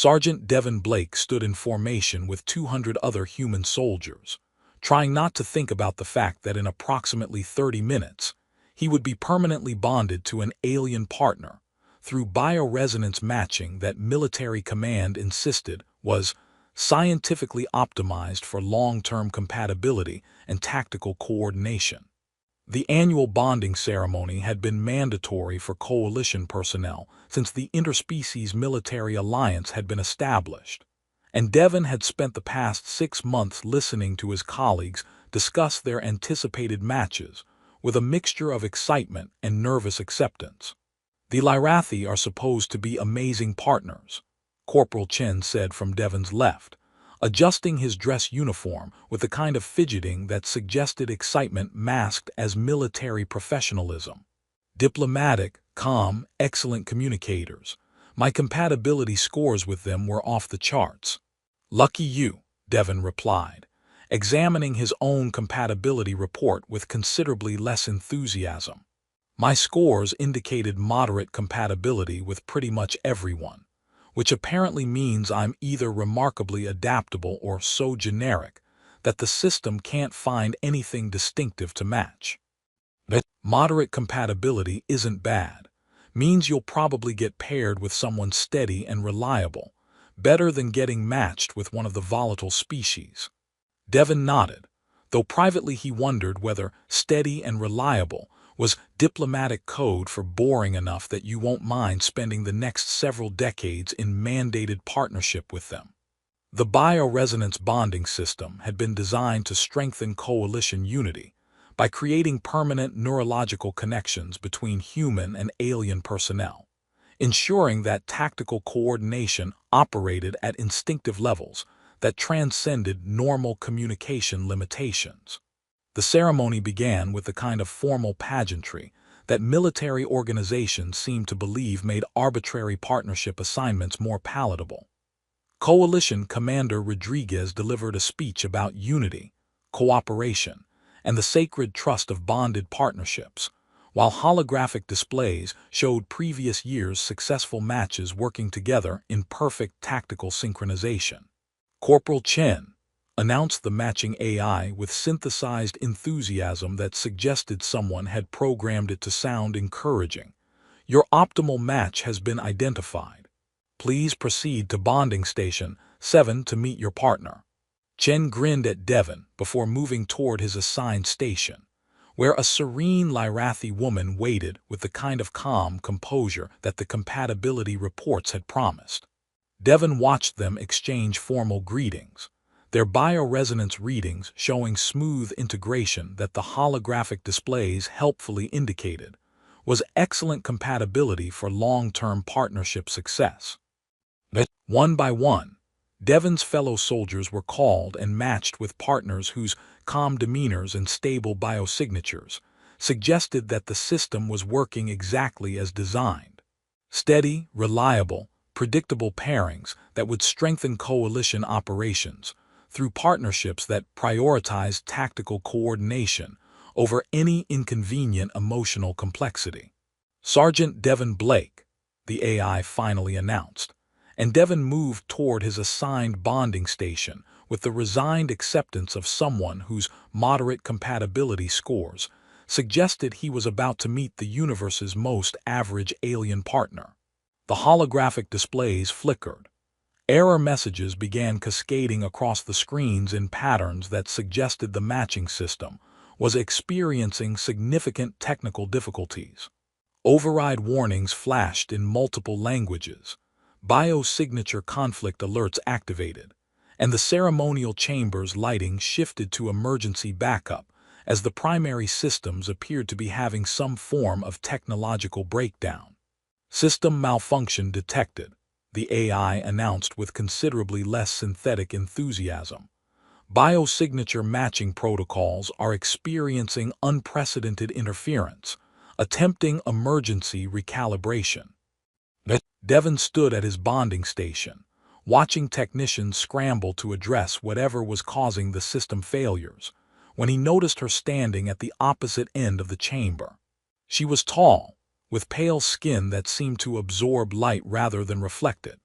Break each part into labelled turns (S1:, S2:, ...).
S1: Sergeant Devin Blake stood in formation with 200 other human soldiers, trying not to think about the fact that in approximately 30 minutes, he would be permanently bonded to an alien partner through bioresonance matching that military command insisted was scientifically optimized for long-term compatibility and tactical coordination. The annual bonding ceremony had been mandatory for coalition personnel since the interspecies military alliance had been established, and Devin had spent the past 6 months listening to his colleagues discuss their anticipated matches with a mixture of excitement and nervous acceptance. "The Lyrathi are supposed to be amazing partners," Corporal Chen said from Devin's left, adjusting his dress uniform with the kind of fidgeting that suggested excitement masked as military professionalism. "Diplomatic, calm, excellent communicators. My compatibility scores with them were off the charts." "Lucky you," Devin replied, examining his own compatibility report with considerably less enthusiasm. "My scores indicated moderate compatibility with pretty much everyone, which apparently means I'm either remarkably adaptable or so generic that the system can't find anything distinctive to match." "But moderate compatibility isn't bad. Means you'll probably get paired with someone steady and reliable, better than getting matched with one of the volatile species." Devin nodded, though privately he wondered whether steady and reliable was diplomatic code for boring enough that you won't mind spending the next several decades in mandated partnership with them. The bioresonance bonding system had been designed to strengthen coalition unity by creating permanent neurological connections between human and alien personnel, ensuring that tactical coordination operated at instinctive levels that transcended normal communication limitations. The ceremony began with the kind of formal pageantry that military organizations seemed to believe made arbitrary partnership assignments more palatable. Coalition Commander Rodriguez delivered a speech about unity, cooperation, and the sacred trust of bonded partnerships, while holographic displays showed previous years' successful matches working together in perfect tactical synchronization. Corporal Chen announced the matching AI with synthesized enthusiasm that suggested someone had programmed it to sound encouraging. "Your optimal match has been identified. Please proceed to Bonding Station 7 to meet your partner." Chen grinned at Devin before moving toward his assigned station, where a serene Lyrathi woman waited with the kind of calm composure that the compatibility reports had promised. Devin watched them exchange formal greetings, their bioresonance readings showing smooth integration that the holographic displays helpfully indicated was excellent compatibility for long-term partnership success. But one by one, Devin's fellow soldiers were called and matched with partners whose calm demeanors and stable biosignatures suggested that the system was working exactly as designed. Steady, reliable, predictable pairings that would strengthen coalition operations through partnerships that prioritized tactical coordination over any inconvenient emotional complexity. "Sergeant Devin Blake," the AI finally announced, and Devin moved toward his assigned bonding station with the resigned acceptance of someone whose moderate compatibility scores suggested he was about to meet the universe's most average alien partner. The holographic displays flickered. Error messages began cascading across the screens in patterns that suggested the matching system was experiencing significant technical difficulties. Override warnings flashed in multiple languages, biosignature conflict alerts activated, and the ceremonial chamber's lighting shifted to emergency backup as the primary systems appeared to be having some form of technological breakdown. "System malfunction detected," the AI announced with considerably less synthetic enthusiasm. "Biosignature matching protocols are experiencing unprecedented interference, attempting emergency recalibration." Devin stood at his bonding station, watching technicians scramble to address whatever was causing the system failures, when he noticed her standing at the opposite end of the chamber. She was tall, with pale skin that seemed to absorb light rather than reflect it,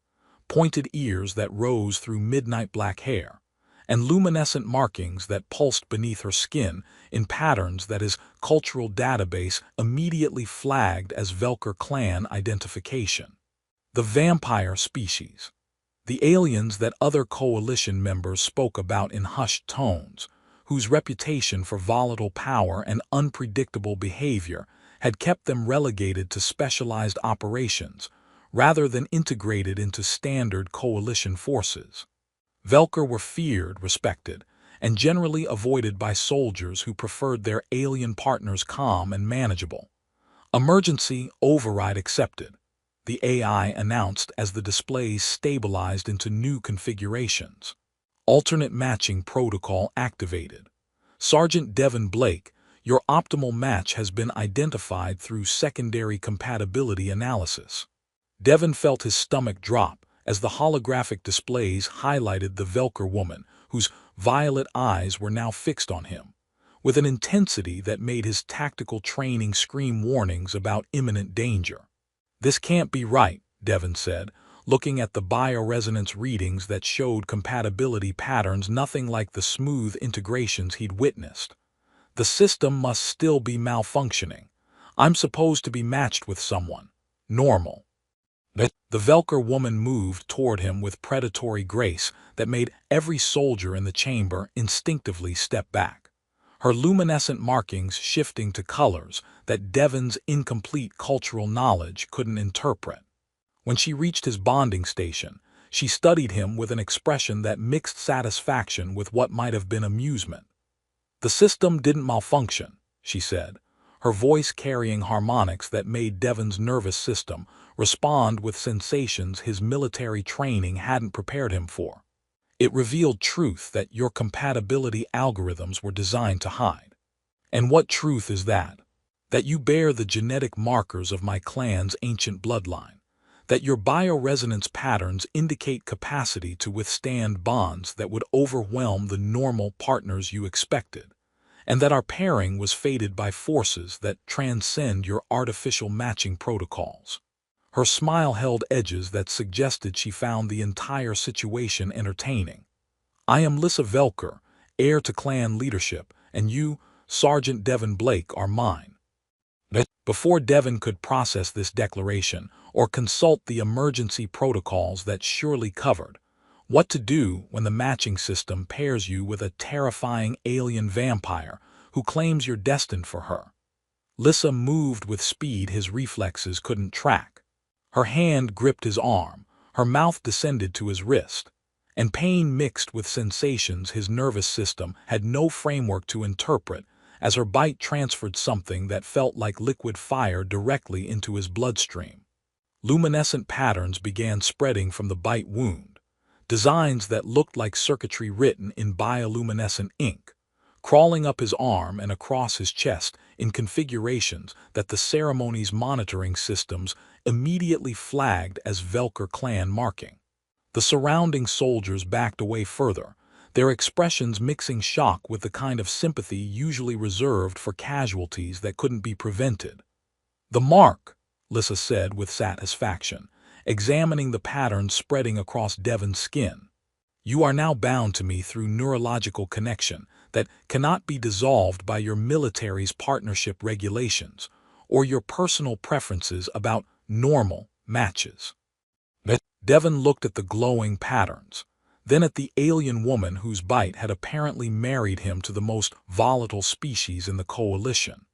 S1: pointed ears that rose through midnight black hair, and luminescent markings that pulsed beneath her skin in patterns that his cultural database immediately flagged as Velker clan identification. The vampire species. The aliens that other coalition members spoke about in hushed tones, whose reputation for volatile power and unpredictable behavior had kept them relegated to specialized operations rather than integrated into standard coalition forces. Velker were feared, respected, and generally avoided by soldiers who preferred their alien partners calm and manageable. Emergency override accepted, the AI announced as the displays stabilized into new configurations. Alternate matching protocol activated. Sergeant Devin Blake, your optimal match has been identified through secondary compatibility analysis. Devin felt his stomach drop as the holographic displays highlighted the Velker woman, whose violet eyes were now fixed on him, with an intensity that made his tactical training scream warnings about imminent danger. "This can't be right," Devin said, looking at the bioresonance readings that showed compatibility patterns nothing like the smooth integrations he'd witnessed. "The system must still be malfunctioning. I'm supposed to be matched with someone normal." The Velker woman moved toward him with predatory grace that made every soldier in the chamber instinctively step back, her luminescent markings shifting to colors that Devin's incomplete cultural knowledge couldn't interpret. When she reached his bonding station, she studied him with an expression that mixed satisfaction with what might have been amusement. "The system didn't malfunction," she said, her voice carrying harmonics that made Devin's nervous system respond with sensations his military training hadn't prepared him for. "It revealed truth that your compatibility algorithms were designed to hide." "And what truth is that?" "That you bear the genetic markers of my clan's ancient bloodline. That your bioresonance patterns indicate capacity to withstand bonds that would overwhelm the normal partners you expected. And that our pairing was fated by forces that transcend your artificial matching protocols." Her smile held edges that suggested she found the entire situation entertaining. "I am Lissa Velker, heir to clan leadership, and you, Sergeant Devin Blake, are mine." Before Devin could process this declaration or consult the emergency protocols that surely covered what to do when the matching system pairs you with a terrifying alien vampire who claims you're destined for her, Lissa moved with speed his reflexes couldn't track. Her hand gripped his arm, her mouth descended to his wrist, and pain mixed with sensations his nervous system had no framework to interpret as her bite transferred something that felt like liquid fire directly into his bloodstream. Luminescent patterns began spreading from the bite wound, designs that looked like circuitry written in bioluminescent ink, crawling up his arm and across his chest in configurations that the ceremony's monitoring systems immediately flagged as Velker clan marking. The surrounding soldiers backed away further, their expressions mixing shock with the kind of sympathy usually reserved for casualties that couldn't be prevented. "The mark," Lissa said with satisfaction, examining the patterns spreading across Devin's skin. "You are now bound to me through neurological connection that cannot be dissolved by your military's partnership regulations or your personal preferences about normal matches." Devin looked at the glowing patterns, then at the alien woman whose bite had apparently married him to the most volatile species in the coalition,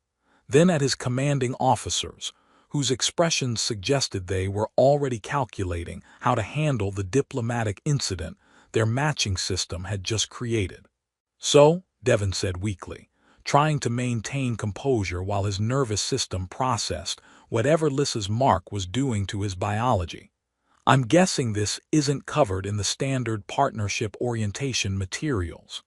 S1: then at his commanding officers, whose expressions suggested they were already calculating how to handle the diplomatic incident their matching system had just created. "So," Devin said weakly, trying to maintain composure while his nervous system processed whatever Lissa's mark was doing to his biology, "I'm guessing this isn't covered in the standard partnership orientation materials."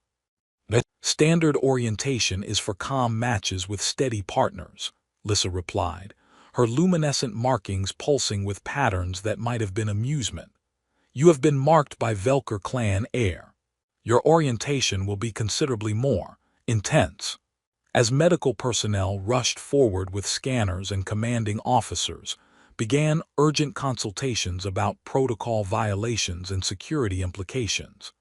S1: "Standard orientation is for calm matches with steady partners," Lissa replied, her luminescent markings pulsing with patterns that might have been amusement. "You have been marked by Velker clan heir. Your orientation will be considerably more intense." As medical personnel rushed forward with scanners and commanding officers, began urgent consultations about protocol violations and security implications.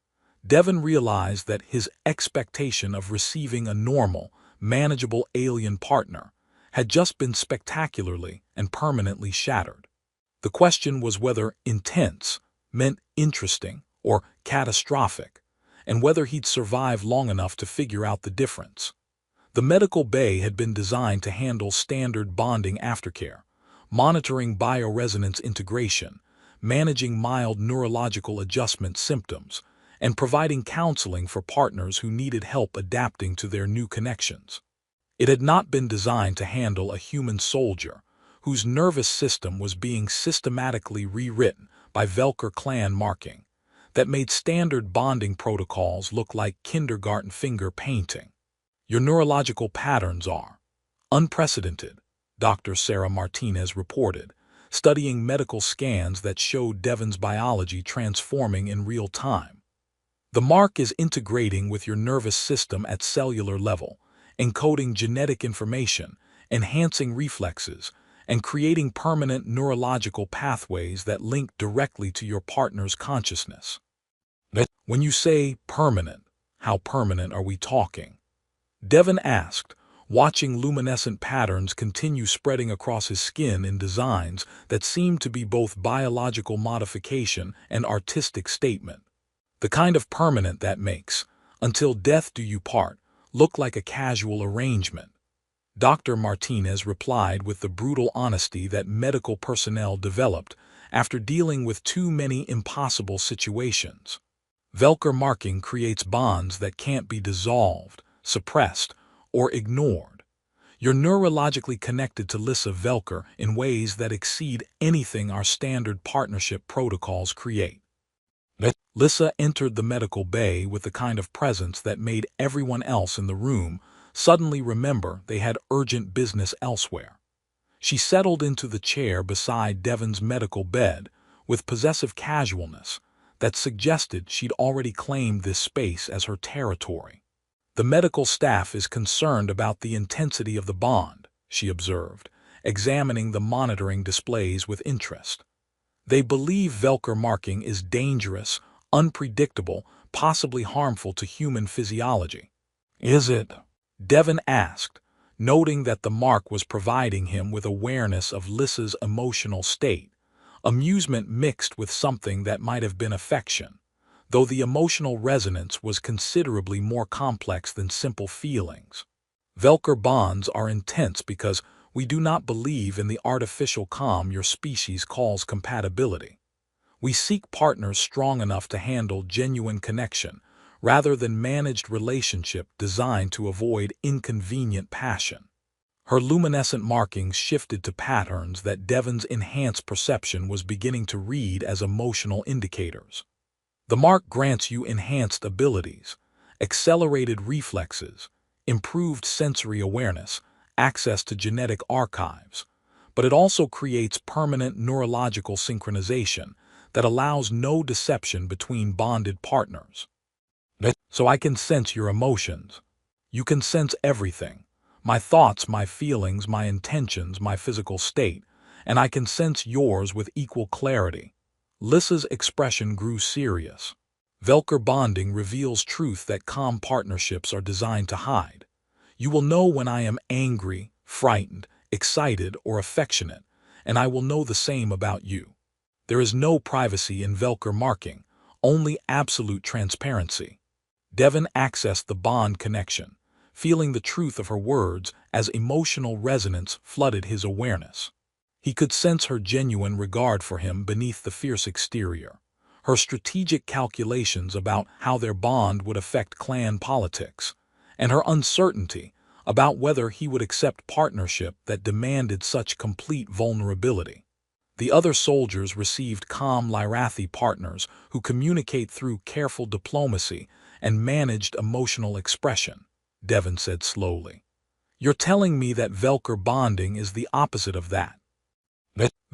S1: Devon realized that his expectation of receiving a normal, manageable alien partner had just been spectacularly and permanently shattered. The question was whether intense meant interesting or catastrophic, and whether he'd survive long enough to figure out the difference. The medical bay had been designed to handle standard bonding aftercare, monitoring bioresonance integration, managing mild neurological adjustment symptoms, and providing counseling for partners who needed help adapting to their new connections. It had not been designed to handle a human soldier whose nervous system was being systematically rewritten by Velker clan marking that made standard bonding protocols look like kindergarten finger painting. Your neurological patterns are unprecedented, Dr. Sarah Martinez reported, studying medical scans that showed Devon's biology transforming in real time. The mark is integrating with your nervous system at cellular level, encoding genetic information, enhancing reflexes, and creating permanent neurological pathways that link directly to your partner's consciousness. When you say permanent, how permanent are we talking? Devon asked, watching luminescent patterns continue spreading across his skin in designs that seemed to be both biological modification and artistic statement. The kind of permanent that makes, until death do you part, look like a casual arrangement. Dr. Martinez replied with the brutal honesty that medical personnel developed after dealing with too many impossible situations. Velker marking creates bonds that can't be dissolved, suppressed, or ignored. You're neurologically connected to Lissa Velker in ways that exceed anything our standard partnership protocols create. Lissa entered the medical bay with the kind of presence that made everyone else in the room suddenly remember they had urgent business elsewhere. She settled into the chair beside Devon's medical bed with possessive casualness that suggested she'd already claimed this space as her territory. The medical staff is concerned about the intensity of the bond, she observed, examining the monitoring displays with interest. They believe Velker marking is dangerous, unpredictable, possibly harmful to human physiology. Is it? Devon asked, noting that the mark was providing him with awareness of Lissa's emotional state, amusement mixed with something that might have been affection, though the emotional resonance was considerably more complex than simple feelings. Velker bonds are intense because we do not believe in the artificial calm your species calls compatibility. We seek partners strong enough to handle genuine connection, rather than managed relationship designed to avoid inconvenient passion. Her luminescent markings shifted to patterns that Devon's enhanced perception was beginning to read as emotional indicators. The mark grants you enhanced abilities, accelerated reflexes, improved sensory awareness, access to genetic archives, but it also creates permanent neurological synchronization that allows no deception between bonded partners. So I can sense your emotions. You can sense everything. My thoughts, my feelings, my intentions, my physical state, and I can sense yours with equal clarity. Lissa's expression grew serious. Velker bonding reveals truth that calm partnerships are designed to hide. You will know when I am angry, frightened, excited, or affectionate, and I will know the same about you. There is no privacy in Velker marking, only absolute transparency. Devon accessed the bond connection, feeling the truth of her words as emotional resonance flooded his awareness. He could sense her genuine regard for him beneath the fierce exterior, her strategic calculations about how their bond would affect clan politics, and her uncertainty about whether he would accept partnership that demanded such complete vulnerability. The other soldiers received calm Lyrathi partners who communicate through careful diplomacy and managed emotional expression, Devon said slowly. You're telling me that Velker bonding is the opposite of that.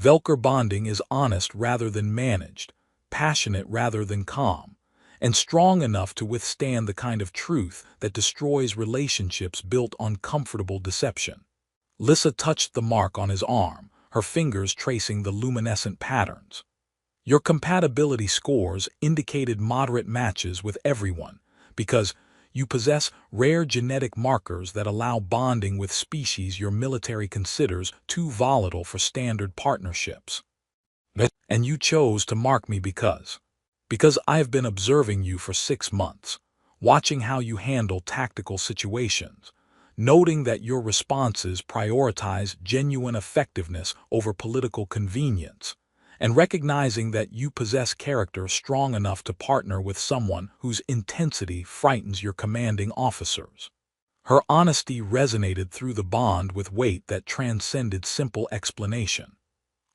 S1: Velker bonding is honest rather than managed, passionate rather than calm, and strong enough to withstand the kind of truth that destroys relationships built on comfortable deception. Lissa touched the mark on his arm, her fingers tracing the luminescent patterns. Your compatibility scores indicated moderate matches with everyone because you possess rare genetic markers that allow bonding with species your military considers too volatile for standard partnerships. And you chose to mark me because I have been observing you for 6 months, watching how you handle tactical situations, noting that your responses prioritize genuine effectiveness over political convenience, and recognizing that you possess character strong enough to partner with someone whose intensity frightens your commanding officers. Her honesty resonated through the bond with weight that transcended simple explanation.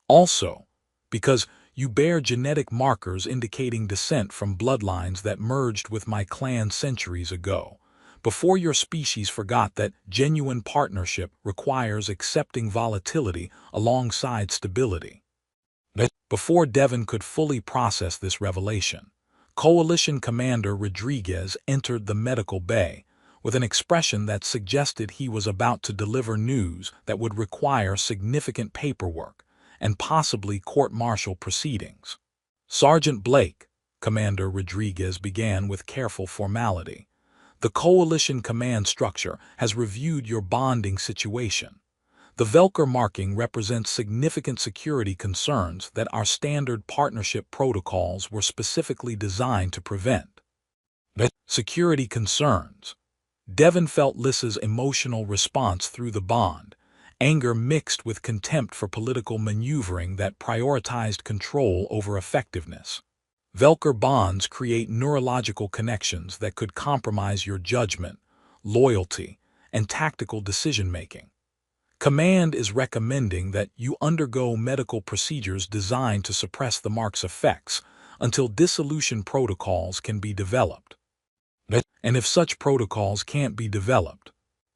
S1: Also, because you bear genetic markers indicating descent from bloodlines that merged with my clan centuries ago, before your species forgot that genuine partnership requires accepting volatility alongside stability. Before Devon could fully process this revelation, Coalition Commander Rodriguez entered the medical bay with an expression that suggested he was about to deliver news that would require significant paperwork and possibly court-martial proceedings. "Sergeant Blake," Commander Rodriguez began with careful formality, "the Coalition command structure has reviewed your bonding situation. The Velker marking represents significant security concerns that our standard partnership protocols were specifically designed to prevent." Security concerns. Devon felt Lissa's emotional response through the bond, anger mixed with contempt for political maneuvering that prioritized control over effectiveness. Velker bonds create neurological connections that could compromise your judgment, loyalty, and tactical decision-making. Command is recommending that you undergo medical procedures designed to suppress the mark's effects until dissolution protocols can be developed. And if such protocols can't be developed,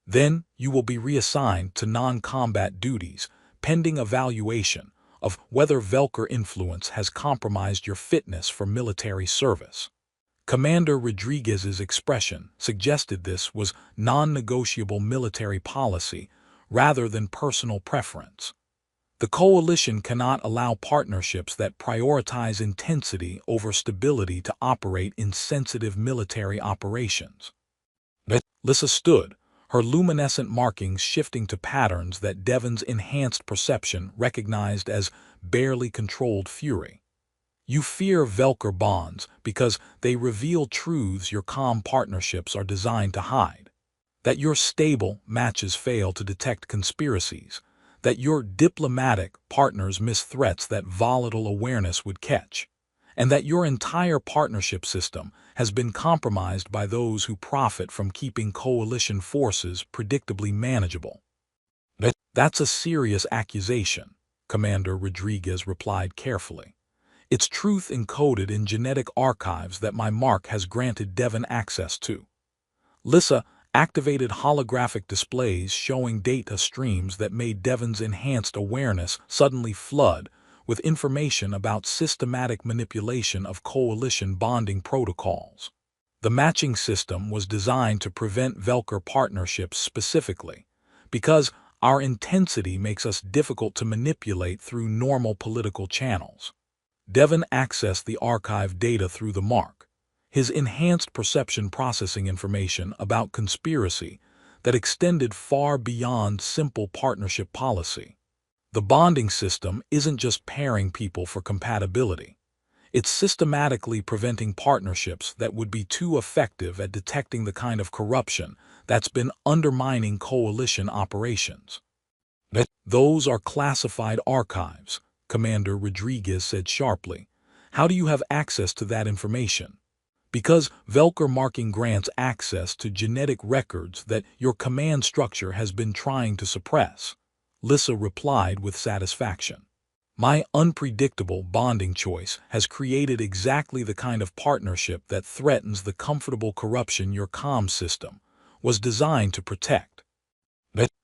S1: then you will be reassigned to non-combat duties pending evaluation of whether Velker influence has compromised your fitness for military service. Commander Rodriguez's expression suggested this was non-negotiable military policy rather than personal preference. The Coalition cannot allow partnerships that prioritize intensity over stability to operate in sensitive military operations. Lissa stood, her luminescent markings shifting to patterns that Devon's enhanced perception recognized as barely controlled fury. You fear Velker bonds because they reveal truths your calm partnerships are designed to hide. That your stable matches fail to detect conspiracies, that your diplomatic partners miss threats that volatile awareness would catch, and that your entire partnership system has been compromised by those who profit from keeping coalition forces predictably manageable. That's a serious accusation, Commander Rodriguez replied carefully. It's truth encoded in genetic archives that my mark has granted Devon access to. Lissa activated holographic displays showing data streams that made Devon's enhanced awareness suddenly flood with information about systematic manipulation of coalition bonding protocols. The matching system was designed to prevent Velker partnerships specifically, because our intensity makes us difficult to manipulate through normal political channels. Devon accessed the archive data through the mark, his enhanced perception processing information about conspiracy that extended far beyond simple partnership policy. The bonding system isn't just pairing people for compatibility. It's systematically preventing partnerships that would be too effective at detecting the kind of corruption that's been undermining coalition operations. Those are classified archives, Commander Rodriguez said sharply. How do you have access to that information? Because Velker marking grants access to genetic records that your command structure has been trying to suppress, Lissa replied with satisfaction. My unpredictable bonding choice has created exactly the kind of partnership that threatens the comfortable corruption your comm system was designed to protect.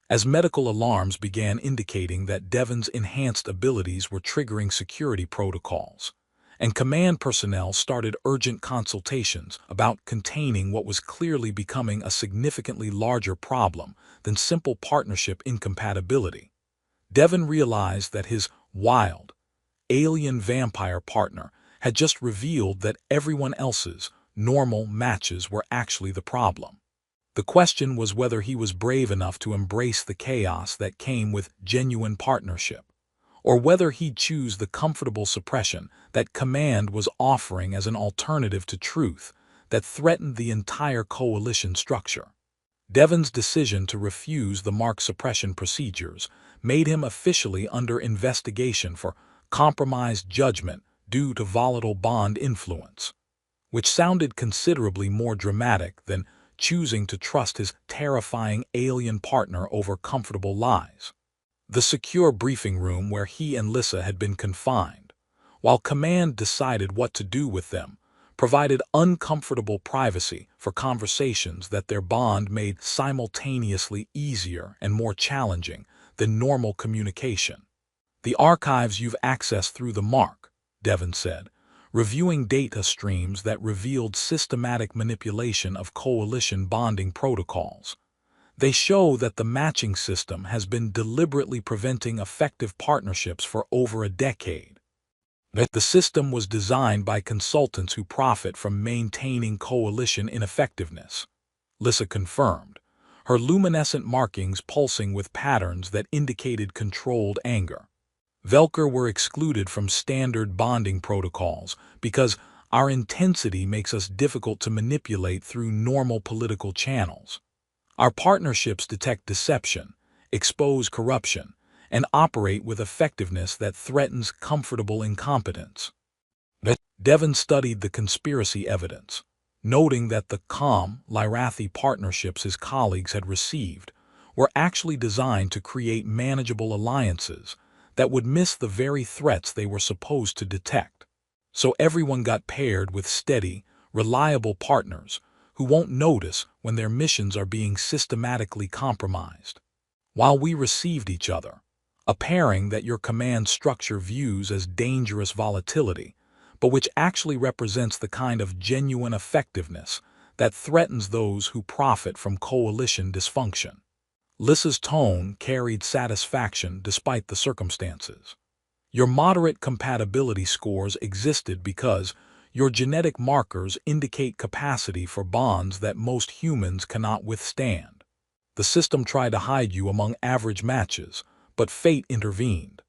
S1: As medical alarms began indicating that Devon's enhanced abilities were triggering security protocols, and command personnel started urgent consultations about containing what was clearly becoming a significantly larger problem than simple partnership incompatibility, Devon realized that his wild, alien vampire partner had just revealed that everyone else's normal matches were actually the problem. The question was whether he was brave enough to embrace the chaos that came with genuine partnership, or whether he'd choose the comfortable suppression that Command was offering as an alternative to truth that threatened the entire coalition structure. Devon's decision to refuse the mark suppression procedures made him officially under investigation for compromised judgment due to volatile bond influence, which sounded considerably more dramatic than choosing to trust his terrifying alien partner over comfortable lies. The secure briefing room where he and Lissa had been confined, while Command decided what to do with them, provided uncomfortable privacy for conversations that their bond made simultaneously easier and more challenging than normal communication. "The archives you've accessed through the mark," Devon said, reviewing data streams that revealed systematic manipulation of coalition bonding protocols. "They show that the matching system has been deliberately preventing effective partnerships for over a decade. The system was designed by consultants who profit from maintaining coalition ineffectiveness," Lissa confirmed, her luminescent markings pulsing with patterns that indicated controlled anger. "Velker were excluded from standard bonding protocols because our intensity makes us difficult to manipulate through normal political channels. Our partnerships detect deception, expose corruption, and operate with effectiveness that threatens comfortable incompetence." Devon studied the conspiracy evidence, noting that the calm, Lyrathi partnerships his colleagues had received were actually designed to create manageable alliances that would miss the very threats they were supposed to detect. So everyone got paired with steady, reliable partners who won't notice when their missions are being systematically compromised. While we received each other, a pairing that your command structure views as dangerous volatility, but which actually represents the kind of genuine effectiveness that threatens those who profit from coalition dysfunction. Lissa's tone carried satisfaction despite the circumstances. "Your moderate compatibility scores existed because your genetic markers indicate capacity for bonds that most humans cannot withstand. The system tried to hide you among average matches, but fate intervened.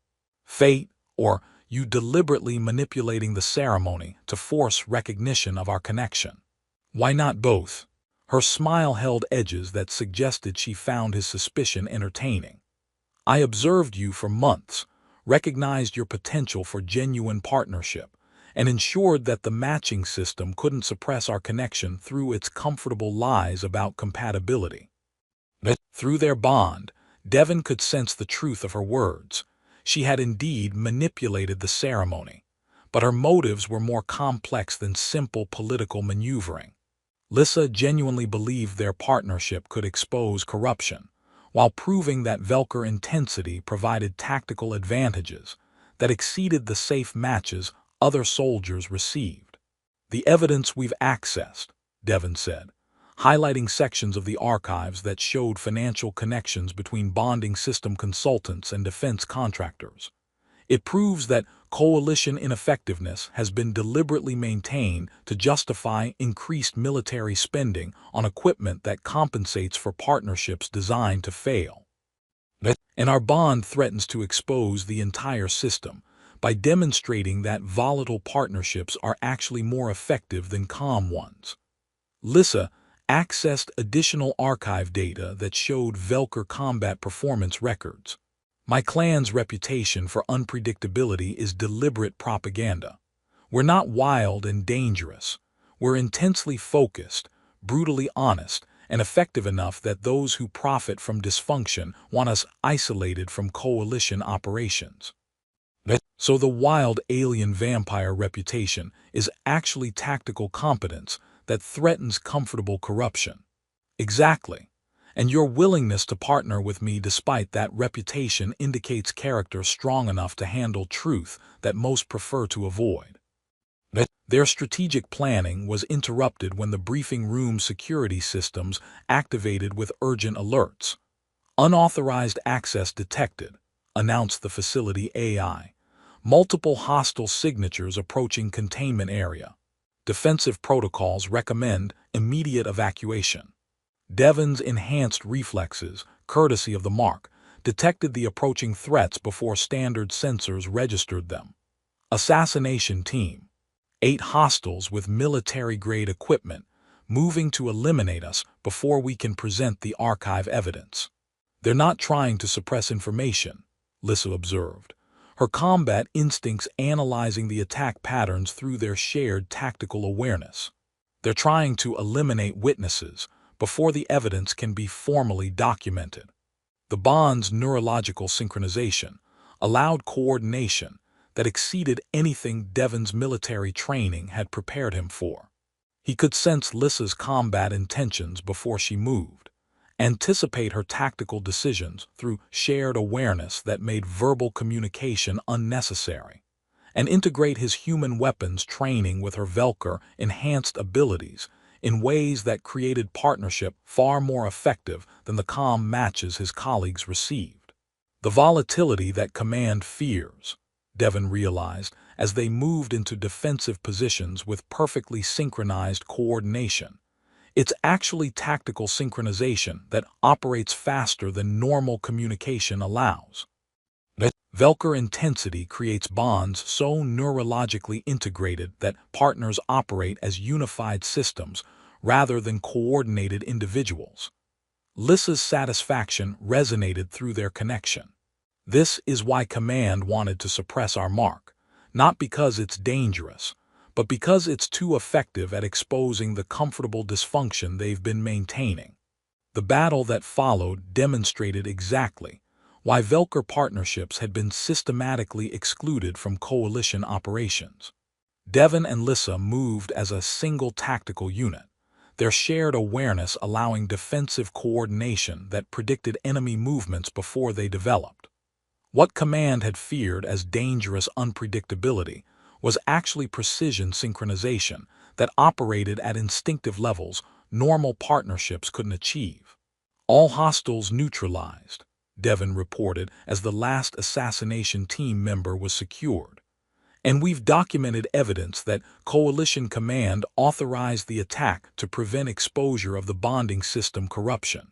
S1: Fate, or you deliberately manipulating the ceremony to force recognition of our connection." "Why not both?" Her smile held edges that suggested she found his suspicion entertaining. "I observed you for months, recognized your potential for genuine partnership, and ensured that the matching system couldn't suppress our connection through its comfortable lies about compatibility." Through their bond, Devon could sense the truth of her words. She had indeed manipulated the ceremony, but her motives were more complex than simple political maneuvering. Lissa genuinely believed their partnership could expose corruption, while proving that Velker intensity provided tactical advantages that exceeded the safe matches other soldiers received. "The evidence we've accessed," Devon said, highlighting sections of the archives that showed financial connections between bonding system consultants and defense contractors. "It proves that coalition ineffectiveness has been deliberately maintained to justify increased military spending on equipment that compensates for partnerships designed to fail. And our bond threatens to expose the entire system by demonstrating that volatile partnerships are actually more effective than calm ones." Lissa accessed additional archive data that showed Velker combat performance records. "My clan's reputation for unpredictability is deliberate propaganda. We're not wild and dangerous. We're intensely focused, brutally honest, and effective enough that those who profit from dysfunction want us isolated from coalition operations." So the wild alien vampire reputation is actually tactical competence that threatens comfortable corruption. "Exactly. And your willingness to partner with me despite that reputation indicates character strong enough to handle truth that most prefer to avoid." Their strategic planning was interrupted when the briefing room security systems activated with urgent alerts. "Unauthorized access detected," announced the facility AI. Multiple hostile signatures approaching containment area. Defensive protocols recommend immediate evacuation. Devon's enhanced reflexes, courtesy of the mark, detected the approaching threats before standard sensors registered them. Assassination team. 8 hostiles with military-grade equipment, moving to eliminate us before we can present the archive evidence. They're not trying to suppress information, Lissa observed, her combat instincts analyzing the attack patterns through their shared tactical awareness. They're trying to eliminate witnesses before the evidence can be formally documented. The bond's neurological synchronization allowed coordination that exceeded anything Devon's military training had prepared him for. He could sense Lissa's combat intentions before she moved, anticipate her tactical decisions through shared awareness that made verbal communication unnecessary, and integrate his human weapons training with her Velker-enhanced abilities in ways that created partnership far more effective than the calm matches his colleagues received. The volatility that command fears, Devon realized as they moved into defensive positions with perfectly synchronized coordination. It's actually tactical synchronization that operates faster than normal communication allows. Velker intensity creates bonds so neurologically integrated that partners operate as unified systems rather than coordinated individuals. Lissa's satisfaction resonated through their connection. This is why Command wanted to suppress our mark, not because it's dangerous, but because it's too effective at exposing the comfortable dysfunction they've been maintaining. The battle that followed demonstrated exactly why Velker partnerships had been systematically excluded from coalition operations. Devon and Lissa moved as a single tactical unit, their shared awareness allowing defensive coordination that predicted enemy movements before they developed. What Command had feared as dangerous unpredictability was actually precision synchronization that operated at instinctive levels normal partnerships couldn't achieve. All hostiles neutralized, Devon reported as the last assassination team member was secured. And we've documented evidence that Coalition Command authorized the attack to prevent exposure of the bonding system corruption.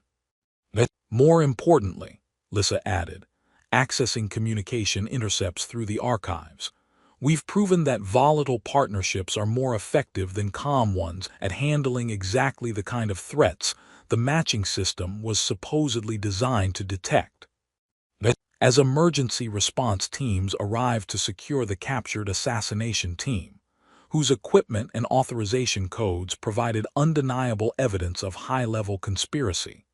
S1: More importantly, Lissa added, accessing communication intercepts through the archives, we've proven that volatile partnerships are more effective than calm ones at handling exactly the kind of threats the matching system was supposedly designed to detect. As emergency response teams arrived to secure the captured assassination team, whose equipment and authorization codes provided undeniable evidence of high-level conspiracy,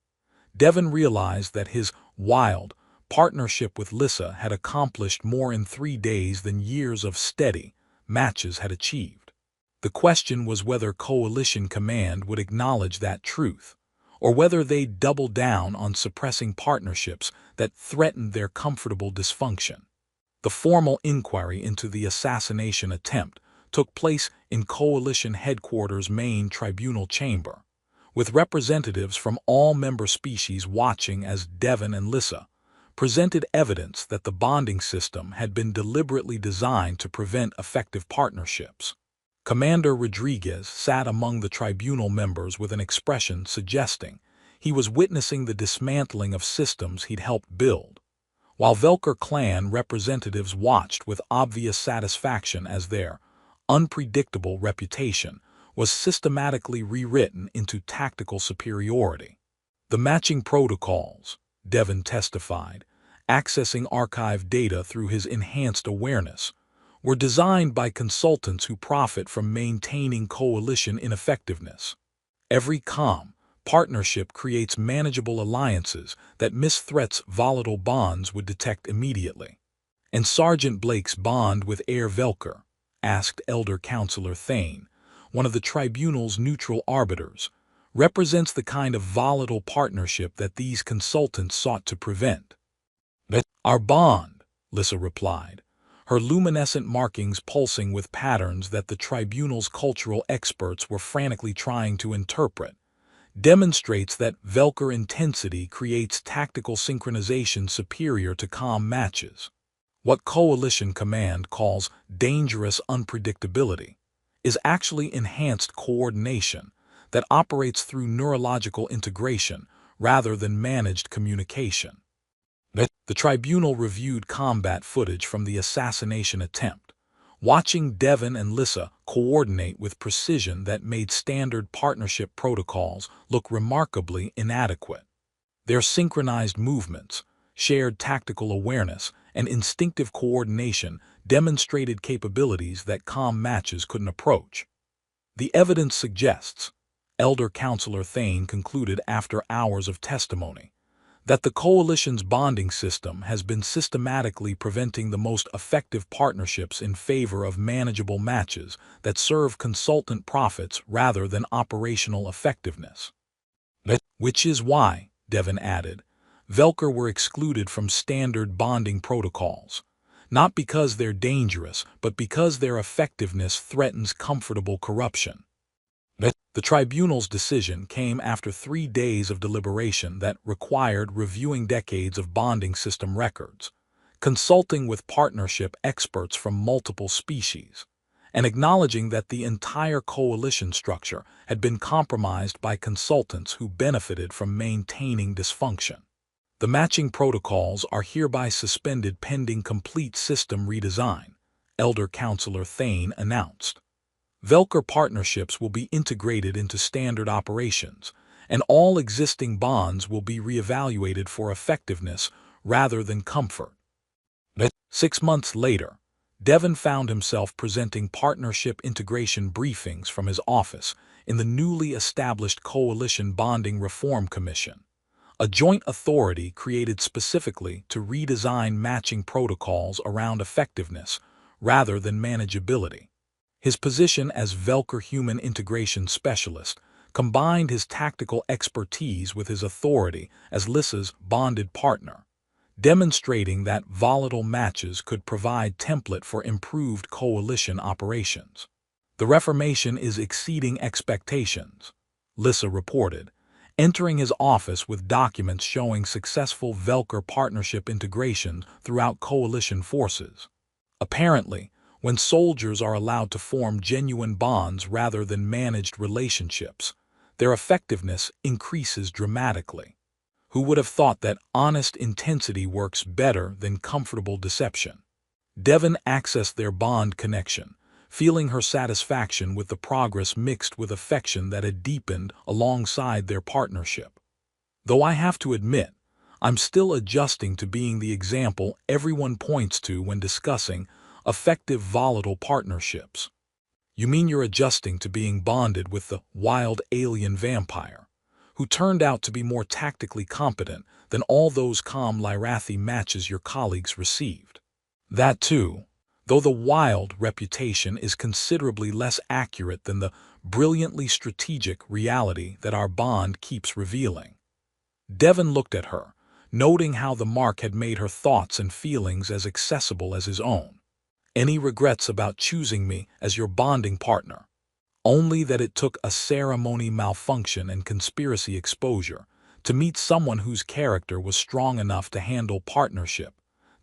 S1: Devon realized that his wild partnership with Lissa had accomplished more in 3 days than years of steady matches had achieved. The question was whether Coalition Command would acknowledge that truth, or whether they'd double down on suppressing partnerships that threatened their comfortable dysfunction. The formal inquiry into the assassination attempt took place in Coalition Headquarters' main tribunal chamber, with representatives from all member species watching as Devon and Lissa presented evidence that the bonding system had been deliberately designed to prevent effective partnerships. Commander Rodriguez sat among the tribunal members with an expression suggesting he was witnessing the dismantling of systems he'd helped build, while Velker clan representatives watched with obvious satisfaction as their unpredictable reputation was systematically rewritten into tactical superiority. The matching protocols, Devon testified, accessing archive data through his enhanced awareness, were designed by consultants who profit from maintaining coalition ineffectiveness. Every partnership creates manageable alliances that miss threats volatile bonds would detect immediately. And Sergeant Blake's bond with Air Velker, asked Elder Counselor Thane, one of the tribunal's neutral arbiters, represents the kind of volatile partnership that these consultants sought to prevent. Our bond, Lissa replied, her luminescent markings pulsing with patterns that the tribunal's cultural experts were frantically trying to interpret, demonstrates that Velker intensity creates tactical synchronization superior to calm matches. What Coalition Command calls dangerous unpredictability is actually enhanced coordination that operates through neurological integration rather than managed communication. The tribunal reviewed combat footage from the assassination attempt, watching Devon and Lissa coordinate with precision that made standard partnership protocols look remarkably inadequate. Their synchronized movements, shared tactical awareness, and instinctive coordination demonstrated capabilities that calm matches couldn't approach. The evidence suggests, Elder Counselor Thane concluded after hours of testimony, that the Coalition's bonding system has been systematically preventing the most effective partnerships in favor of manageable matches that serve consultant profits rather than operational effectiveness. Which is why, Devon added, Velker were excluded from standard bonding protocols, not because they're dangerous, but because their effectiveness threatens comfortable corruption. The tribunal's decision came after 3 days of deliberation that required reviewing decades of bonding system records, consulting with partnership experts from multiple species, and acknowledging that the entire coalition structure had been compromised by consultants who benefited from maintaining dysfunction. The matching protocols are hereby suspended pending complete system redesign, Elder Counselor Thane announced. Velker partnerships will be integrated into standard operations, and all existing bonds will be reevaluated for effectiveness rather than comfort. 6 months later, Devon found himself presenting partnership integration briefings from his office in the newly established Coalition Bonding Reform Commission, a joint authority created specifically to redesign matching protocols around effectiveness rather than manageability. His position as Velker Human Integration Specialist combined his tactical expertise with his authority as Lissa's bonded partner, demonstrating that volatile matches could provide template for improved coalition operations. The reformation is exceeding expectations, Lissa reported, entering his office with documents showing successful Velker partnership integration throughout coalition forces. Apparently, when soldiers are allowed to form genuine bonds rather than managed relationships, their effectiveness increases dramatically. Who would have thought that honest intensity works better than comfortable deception? Devon accessed their bond connection, feeling her satisfaction with the progress mixed with affection that had deepened alongside their partnership. Though I have to admit, I'm still adjusting to being the example everyone points to when discussing effective volatile partnerships. You mean you're adjusting to being bonded with the wild alien vampire, who turned out to be more tactically competent than all those calm Lyrathi matches your colleagues received? That too, though the wild reputation is considerably less accurate than the brilliantly strategic reality that our bond keeps revealing. Devon looked at her, noting how the mark had made her thoughts and feelings as accessible as his own. Any regrets about choosing me as your bonding partner? Only that it took a ceremony malfunction and conspiracy exposure to meet someone whose character was strong enough to handle partnership,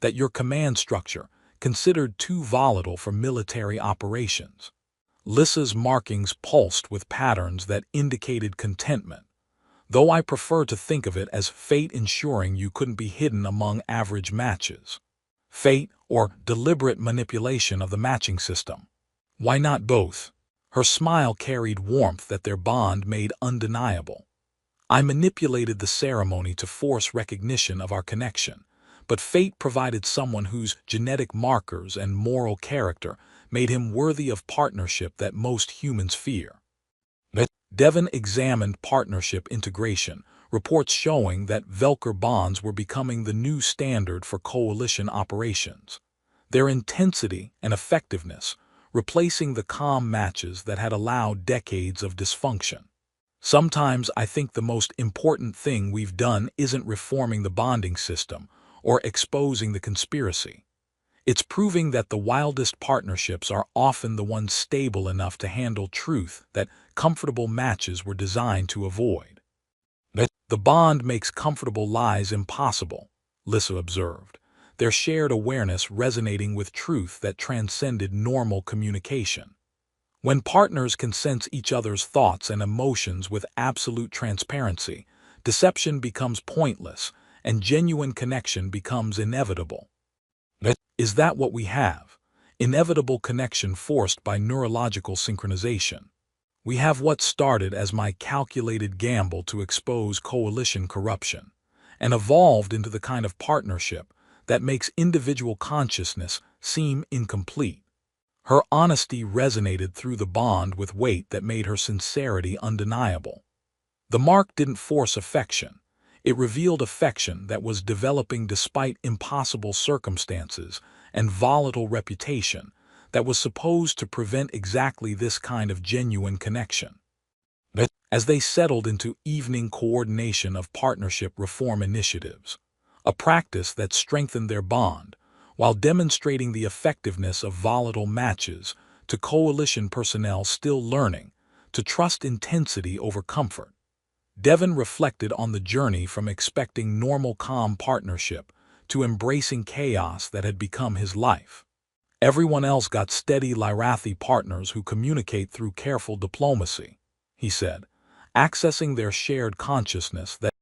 S1: that your command structure considered too volatile for military operations. Lissa's markings pulsed with patterns that indicated contentment, though I prefer to think of it as fate ensuring you couldn't be hidden among average matches. Fate or deliberate manipulation of the matching system. Why not both? Her smile carried warmth that their bond made undeniable. I manipulated the ceremony to force recognition of our connection, but fate provided someone whose genetic markers and moral character made him worthy of partnership that most humans fear. Devon examined partnership integration, reports showing that Velker bonds were becoming the new standard for coalition operations. Their intensity and effectiveness, replacing the calm matches that had allowed decades of dysfunction. Sometimes I think the most important thing we've done isn't reforming the bonding system or exposing the conspiracy. It's proving that the wildest partnerships are often the ones stable enough to handle truth that comfortable matches were designed to avoid. The bond makes comfortable lies impossible, Lissa observed, their shared awareness resonating with truth that transcended normal communication. When partners can sense each other's thoughts and emotions with absolute transparency, deception becomes pointless and genuine connection becomes inevitable. Is that what we have? Inevitable connection forced by neurological synchronization. We have what started as my calculated gamble to expose coalition corruption, and evolved into the kind of partnership that makes individual consciousness seem incomplete. Her honesty resonated through the bond with weight that made her sincerity undeniable. The mark didn't force affection. It revealed affection that was developing despite impossible circumstances and volatile reputation that was supposed to prevent exactly this kind of genuine connection. As they settled into evening coordination of partnership reform initiatives, a practice that strengthened their bond while demonstrating the effectiveness of volatile matches to coalition personnel still learning to trust intensity over comfort, Devon reflected on the journey from expecting normal calm partnership to embracing chaos that had become his life. Everyone else got steady Lyrathi partners who communicate through careful diplomacy, he said, accessing their shared consciousness that